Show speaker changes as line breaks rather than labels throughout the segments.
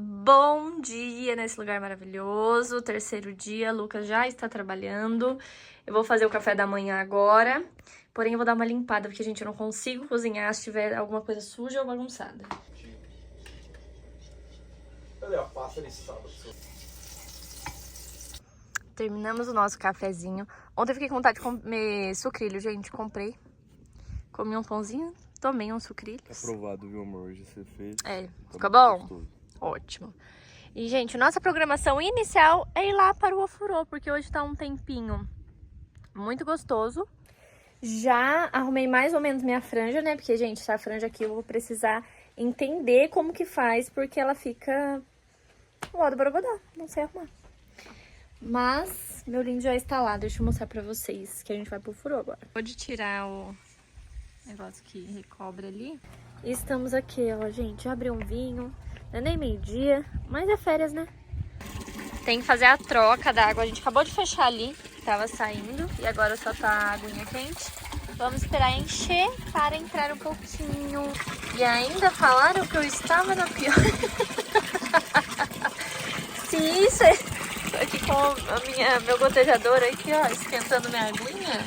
Bom dia nesse lugar maravilhoso, terceiro dia, Lucas já está trabalhando. Eu vou fazer o café da manhã agora, porém eu vou dar uma limpada, porque, gente, eu não consigo cozinhar se tiver alguma coisa suja ou bagunçada.
Cadê a pasta de sábado?
Terminamos o nosso cafezinho. Ontem eu fiquei com vontade de comer sucrilho, gente, comprei. Comi um pãozinho, tomei um sucrilho.
Aprovado, viu, amor? Hoje você fez.
Fica bom?
Gostoso.
Ótimo. E, gente, nossa programação inicial é ir lá para o ofurô, porque hoje tá um tempinho muito gostoso. Já arrumei mais ou menos minha franja, né? Porque, gente, essa franja aqui eu vou precisar entender como que faz, porque ela fica ó do borogodó, não sei arrumar. Mas meu lindo já está lá, deixa eu mostrar pra vocês que a gente vai pro ofurô agora. Pode tirar o negócio que recobre ali. E estamos aqui, ó, gente, já abriu um vinho, não é nem meio-dia, mas é férias, né? Tem que fazer a troca da água, a gente acabou de fechar ali, que tava saindo, e agora só tá a aguinha quente. Vamos esperar encher para entrar um pouquinho. E ainda falaram que eu estava na pior. Se isso é... Tô aqui com meu gotejador aqui, ó, esquentando minha aguinha.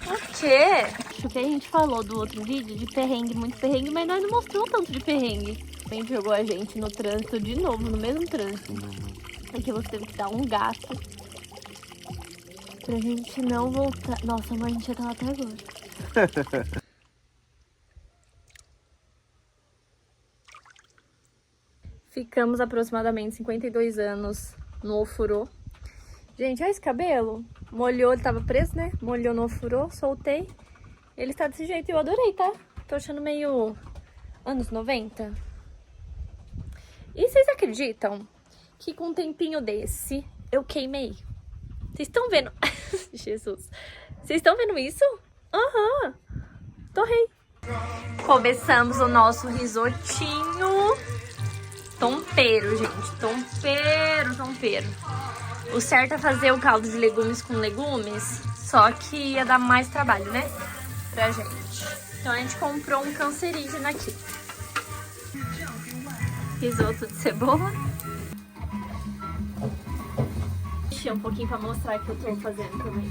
Por quê? Acho que a gente falou do outro vídeo de perrengue, muito perrengue, mas nós não mostrou tanto de perrengue. A gente jogou a gente no trânsito de novo, no mesmo trânsito. Aqui você teve que dar um gato pra gente não voltar. Nossa, mas a gente já tá lá até agora. Ficamos aproximadamente 52 anos no ofurô. Gente, olha esse cabelo. Molhou, ele tava preso, né? Molhou no ofurô, soltei. Ele tá desse jeito e eu adorei, tá? Tô achando meio anos 90. E vocês acreditam que com um tempinho desse eu queimei? Vocês estão vendo? Jesus. Vocês estão vendo isso? Aham. Torrei. Começamos o nosso risotinho. Tompeiro, gente. Tompeiro. O certo é fazer o caldo de legumes com legumes, só que ia dar mais trabalho, né? Pra gente. Então a gente comprou um cancerígeno aqui. Risoto de cebola. Deixei um pouquinho pra mostrar que eu tô fazendo também.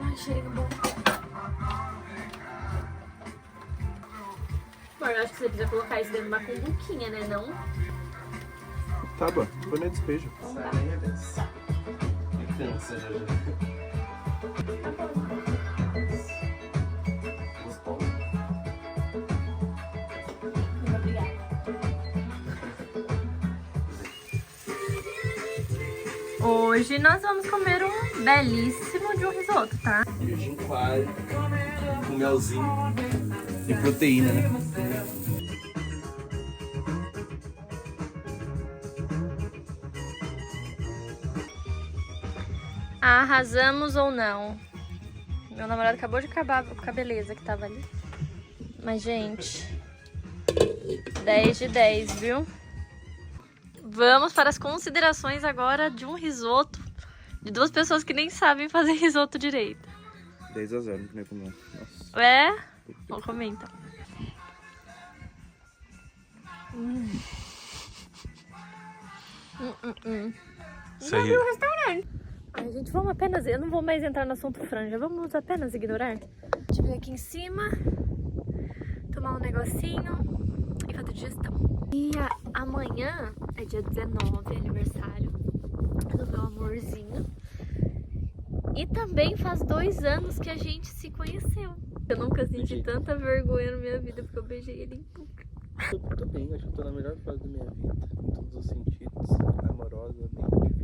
Ai, cheirinho bom. Amor, eu acho que você precisa colocar isso dentro de uma cumbuquinha, né? Não?
Tá bom, depois nem despejo.
Hoje nós vamos comer um belíssimo de um risoto, tá?
Queijinho coalho, com melzinho e proteína, né?
Arrasamos ou não? Meu namorado acabou de acabar com a beleza que tava ali. Mas, gente, 10 de 10, viu? Vamos para as considerações agora de um risoto de duas pessoas que nem sabem fazer risoto direito.
10-0, não comi comer. Nossa.
É? Vamos comer então.
Isso aí.
Ai, gente, vamos apenas... Eu não vou mais entrar no assunto franja. Vamos apenas ignorar. A gente veio aqui em cima, tomar um negocinho e fazer digestão. E amanhã é dia 19, aniversário do meu amorzinho. E também faz 2 anos que a gente se conheceu. Eu nunca senti tanta vergonha na minha vida porque eu beijei ele em público.
Eu tô bem, acho que eu tô na melhor fase da minha vida. Em todos os sentidos. Amorosa, mente,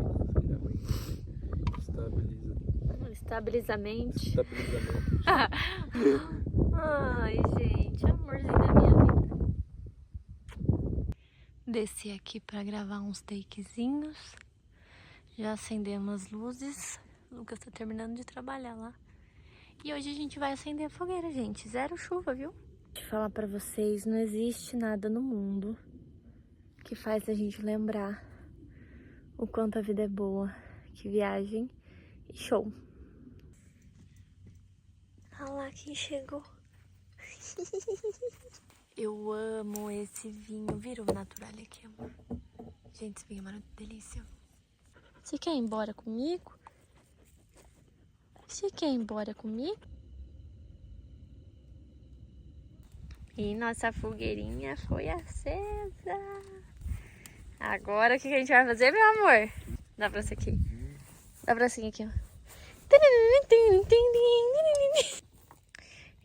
financeiramente.
Estabilizamente.
Estabilizamento.
Ai, gente, amorzinho da minha vida. Desci aqui pra gravar uns takezinhos. Já acendemos as luzes. O Lucas tá terminando de trabalhar lá. E hoje a gente vai acender a fogueira, gente. Zero chuva, viu? Deixa eu falar pra vocês, não existe nada no mundo que faz a gente lembrar o quanto a vida é boa. Que viagem e show. Olha lá quem chegou. Eu amo esse vinho. Vira o natural aqui, amor. Gente, esse vinho é uma delícia. Você quer ir embora comigo? Você quer ir embora comigo? E nossa fogueirinha foi acesa. Agora o que a gente vai fazer, meu amor? Dá pra ser aqui. Dá pra ser aqui, ó.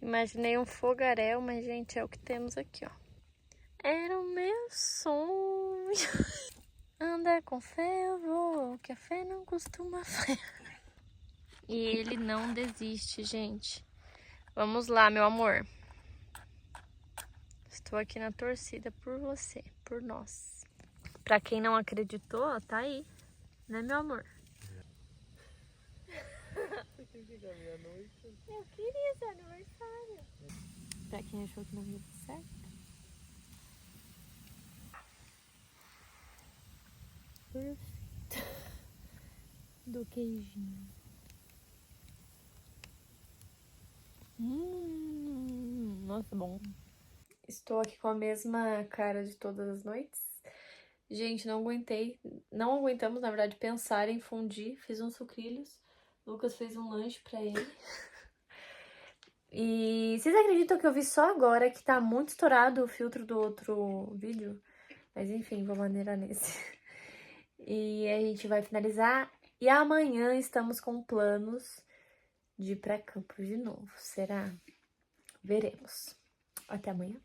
Imaginei um fogaréu, mas, gente, é o que temos aqui, ó. Era o meu sonho. Andar com fé eu vou, que a fé não costuma falhar. E ele não desiste, gente. Vamos lá, meu amor. Estou aqui na torcida por você, por nós. Pra quem não acreditou, ó, tá aí. Né, meu amor? Eu queria esse aniversário. Pra quem achou que não ia dar certo. Perfeito. Do queijinho. Nossa, bom. Estou aqui com a mesma cara de todas as noites. Gente, não aguentei. Não aguentamos, na verdade, pensar em fundir. Fiz uns sucrilhos. O Lucas fez um lanche pra ele. E vocês acreditam que eu vi só agora que tá muito estourado o filtro do outro vídeo? Mas enfim, vou maneirar nesse. E a gente vai finalizar. E amanhã estamos com planos de ir pra Campos de novo. Será? Veremos. Até amanhã.